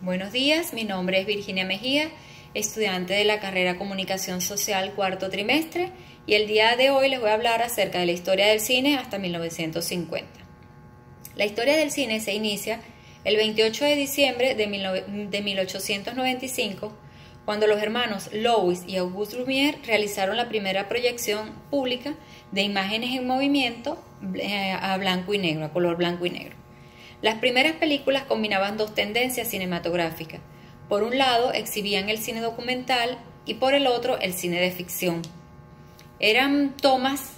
Buenos días, mi nombre es Virginia Mejía, estudiante de la carrera Comunicación Social cuarto trimestre, y el día de hoy les voy a hablar acerca de la historia del cine hasta 1950. La historia del cine se inicia el 28 de diciembre de 1895, cuando los hermanos Louis y Auguste Lumière realizaron la primera proyección pública de imágenes en movimiento a blanco y negro, a color blanco y negro. Las primeras películas combinaban dos tendencias cinematográficas. Por un lado, exhibían el cine documental y por el otro, el cine de ficción. Eran tomas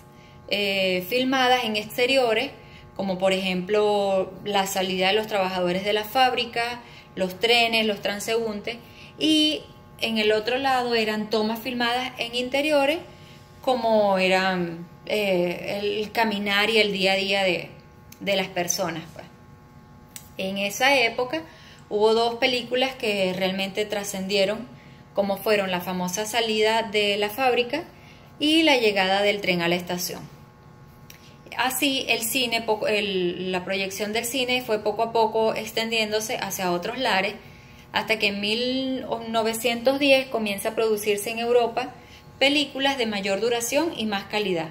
filmadas en exteriores, como por ejemplo la salida de los trabajadores de la fábrica, los trenes, los transeúntes, y en el otro lado eran tomas filmadas en interiores, como eran el caminar y el día a día de las personas, pues. En esa época hubo dos películas que realmente trascendieron, como fueron la famosa salida de la fábrica y la llegada del tren a la estación. Así el cine, la proyección del cine fue poco a poco extendiéndose hacia otros lares, hasta que en 1910 comienza a producirse en Europa películas de mayor duración y más calidad.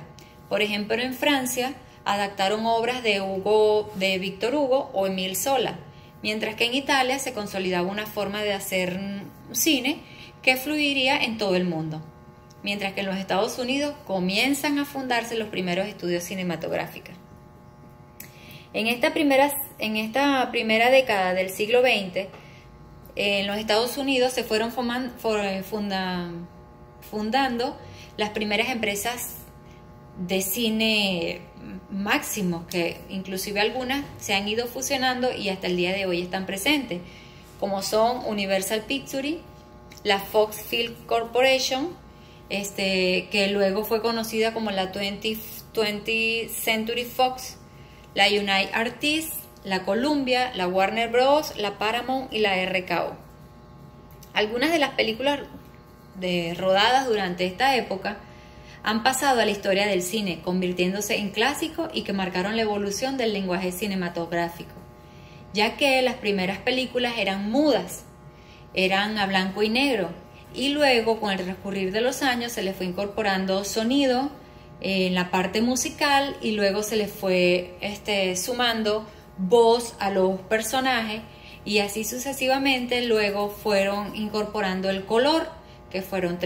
Por ejemplo, en Francia adaptaron obras de Víctor Hugo o Émile Zola, mientras que en Italia se consolidaba una forma de hacer cine que fluiría en todo el mundo, mientras que en los Estados Unidos comienzan a fundarse los primeros estudios cinematográficos. En esta primera década del siglo XX, en los Estados Unidos se fueron fundando las primeras empresas de cine máximos, que inclusive algunas se han ido fusionando y hasta el día de hoy están presentes, como son Universal Pictures, la Fox Film Corporation, que luego fue conocida como la 20th Century Fox, la United Artists, la Columbia, la Warner Bros., la Paramount y la RKO. Algunas de las películas rodadas durante esta época han pasado a la historia del cine, convirtiéndose en clásicos y que marcaron la evolución del lenguaje cinematográfico, ya que las primeras películas eran mudas, eran a blanco y negro, y luego con el transcurrir de los años se le fue incorporando sonido en la parte musical y luego se le fue sumando voz a los personajes, y así sucesivamente luego fueron incorporando el color, que fueron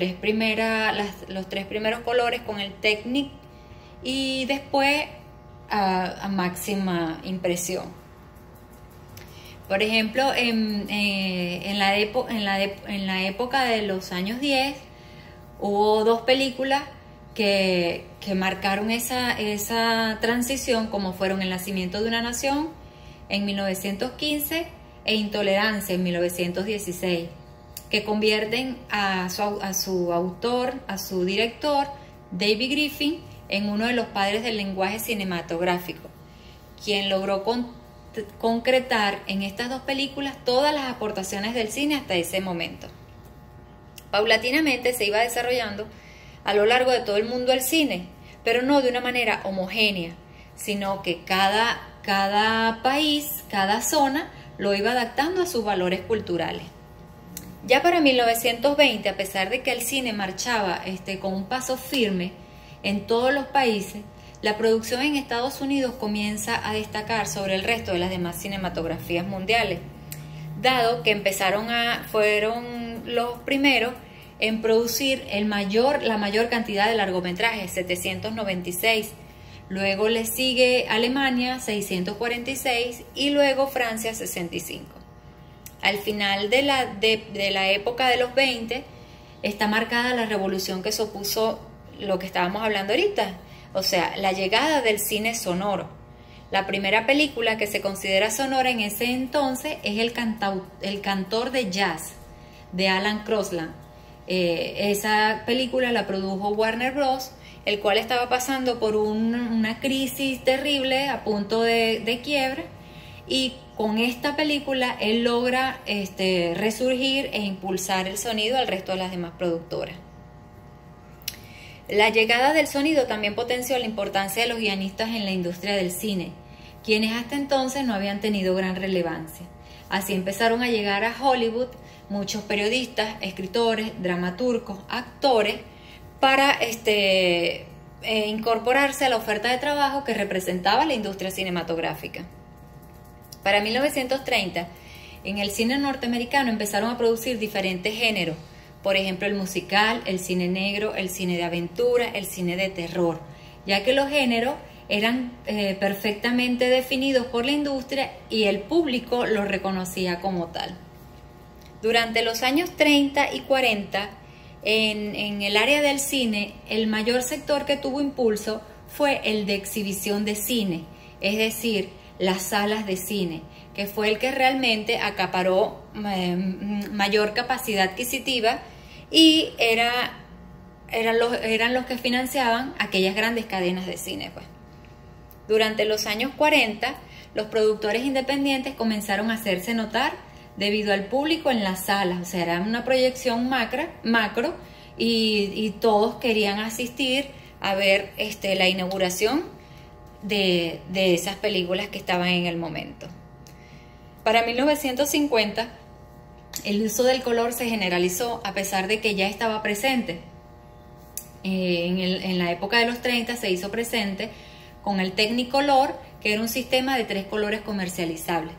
los tres primeros colores con el Technic, y después a máxima impresión. Por ejemplo, en la época de los años 10 hubo dos películas que marcaron esa transición, como fueron El nacimiento de una nación en 1915 e Intolerancia en 1916, que convierten a su autor, a su director, David Griffin, en uno de los padres del lenguaje cinematográfico, quien logró concretar en estas dos películas todas las aportaciones del cine hasta ese momento. Paulatinamente se iba desarrollando a lo largo de todo el mundo el cine, pero no de una manera homogénea, sino que cada país, cada zona, lo iba adaptando a sus valores culturales. Ya para 1920, a pesar de que el cine marchaba con un paso firme en todos los países, la producción en Estados Unidos comienza a destacar sobre el resto de las demás cinematografías mundiales, dado que fueron los primeros en producir la mayor cantidad de largometrajes, 796. Luego le sigue Alemania, 646, y luego Francia, 65. Al final de la época de los 20 está marcada la revolución que supuso lo que estábamos hablando ahorita, o sea, la llegada del cine sonoro. La primera película que se considera sonora en ese entonces es El cantor de jazz, de Alan Crosland. Esa película la produjo Warner Bros., el cual estaba pasando por una crisis terrible, a punto de quiebra, y con esta película él logra resurgir e impulsar el sonido al resto de las demás productoras. La llegada del sonido también potenció la importancia de los guionistas en la industria del cine, quienes hasta entonces no habían tenido gran relevancia. Así empezaron a llegar a Hollywood muchos periodistas, escritores, dramaturgos, actores, para incorporarse a la oferta de trabajo que representaba la industria cinematográfica. Para 1930, en el cine norteamericano empezaron a producir diferentes géneros, por ejemplo el musical, el cine negro, el cine de aventura, el cine de terror, ya que los géneros eran perfectamente definidos por la industria y el público los reconocía como tal. Durante los años 30 y 40, en el área del cine, el mayor sector que tuvo impulso fue el de exhibición de cine, es decir, las salas de cine, que fue el que realmente acaparó mayor capacidad adquisitiva y eran los que financiaban aquellas grandes cadenas de cine, pues. Durante los años 40, los productores independientes comenzaron a hacerse notar debido al público en las salas, o sea, era una proyección macro y todos querían asistir a ver la inauguración de esas películas que estaban en el momento. Para 1950, el uso del color se generalizó a pesar de que ya estaba presente. En la época de los 30 se hizo presente con el Technicolor, que era un sistema de 3 colores comercializables.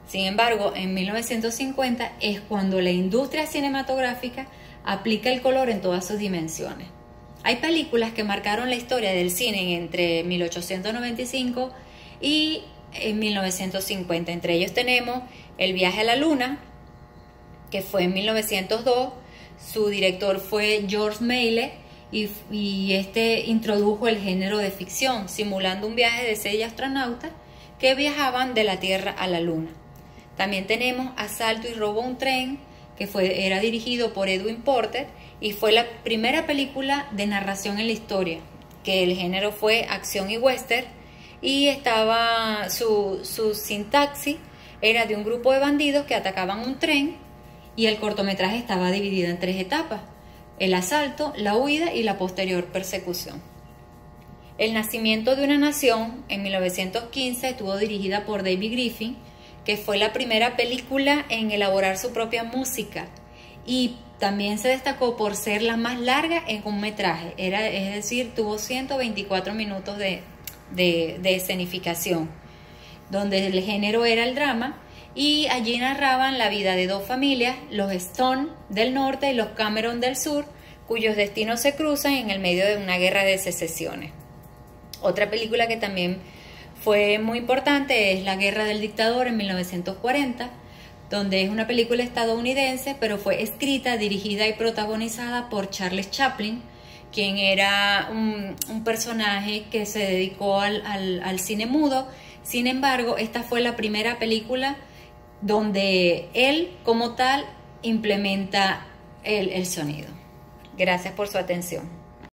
Sin embargo, en 1950 es cuando la industria cinematográfica aplica el color en todas sus dimensiones. Hay películas que marcaron la historia del cine entre 1895 y 1950. Entre ellos tenemos El viaje a la luna, que fue en 1902. Su director fue George Méliès y introdujo el género de ficción, simulando un viaje de 6 astronautas que viajaban de la Tierra a la Luna. También tenemos Asalto y robo a un tren, que era dirigido por Edwin Porter y fue la primera película de narración en la historia, que el género fue acción y western, y su sintaxis era de un grupo de bandidos que atacaban un tren, y el cortometraje estaba dividido en 3 etapas: el asalto, la huida y la posterior persecución. El nacimiento de una nación, en 1915, estuvo dirigida por David Griffin, que fue la primera película en elaborar su propia música, y también se destacó por ser la más larga en un metraje, es decir, tuvo 124 minutos de escenificación, donde el género era el drama, y allí narraban la vida de 2 familias, los Stone del norte y los Cameron del sur, cuyos destinos se cruzan en el medio de una guerra de secesiones. Otra película que también fue muy importante es La guerra del dictador, en 1940, donde es una película estadounidense, pero fue escrita, dirigida y protagonizada por Charles Chaplin, quien era un personaje que se dedicó al cine mudo. Sin embargo, esta fue la primera película donde él como tal implementa el sonido. Gracias por su atención.